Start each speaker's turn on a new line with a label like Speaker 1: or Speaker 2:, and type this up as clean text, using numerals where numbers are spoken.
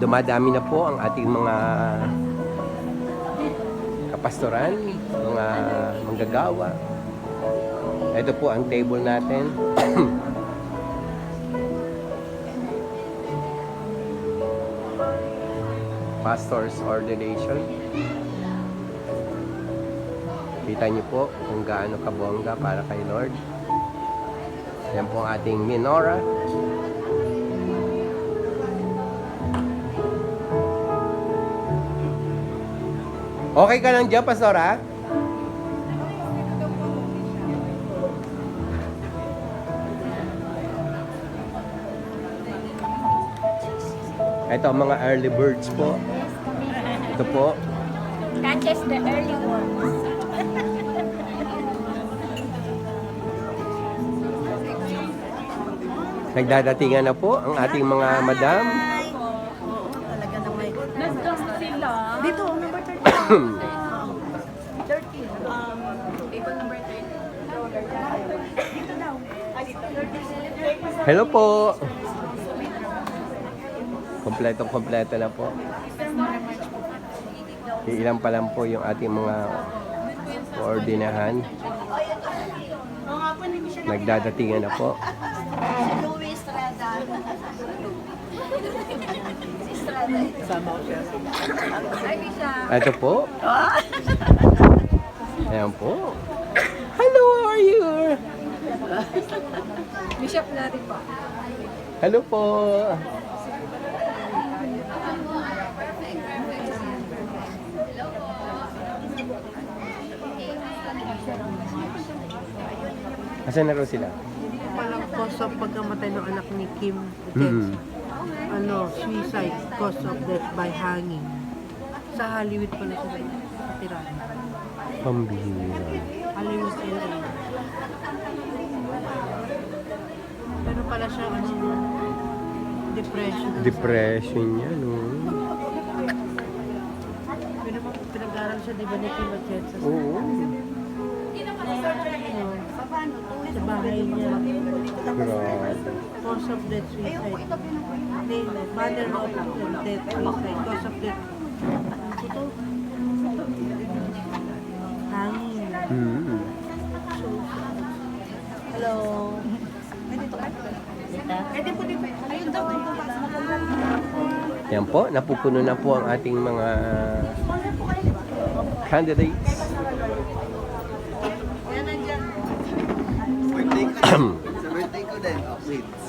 Speaker 1: dumadami na po ang ating mga kapastoran, mga manggagawa. Ito po ang table natin. Pastor's ordination. Kita niyo po kung gaano kabongga para kay Lord. Yan po ang ating menorah. Okay ka lang dyan, Pastora? Ito ang mga early birds po. Ito po.
Speaker 2: Catches the early ones.
Speaker 1: Nagdadatingan na po ang ating mga madam.
Speaker 3: Oo, talaga na may...
Speaker 2: Nandun sila.
Speaker 3: Dito, number 13. 13. Table number 13. Dito daw.
Speaker 1: Hello po. Kompleto na po. Ilan pa lang po yung ating mga koordinahan. Nagdadatingan na po.
Speaker 3: Louis Estrada. Si Estrada. Sama ko siya. Ay, siya.
Speaker 1: Ito po. Ayan po. Hello, how are you?
Speaker 3: Bishop na rin po.
Speaker 1: Hello po. Asan na raw sila?
Speaker 4: Palang cause of pagkamatay ng anak ni Kim Jets. Suicide, cause of death by hanging. Sa Hollywood pala sila natira.
Speaker 1: Pambihira.
Speaker 4: Hollywood, LA. Pero pala siya, depression.
Speaker 1: Depression niya, no?
Speaker 4: Pero pinag-aral siya, di ba, ni Kim Jets?
Speaker 1: Oo.
Speaker 4: Sa bahay niya.
Speaker 1: Grabe.
Speaker 4: Cause of death, suicide. Manner of death, suicide. Cause of death. Ito. Hangin.
Speaker 1: Mm.
Speaker 4: Hello.
Speaker 1: Yan po, napupuno na po ang ating mga candidates.
Speaker 5: Sa birthday ko din, updates.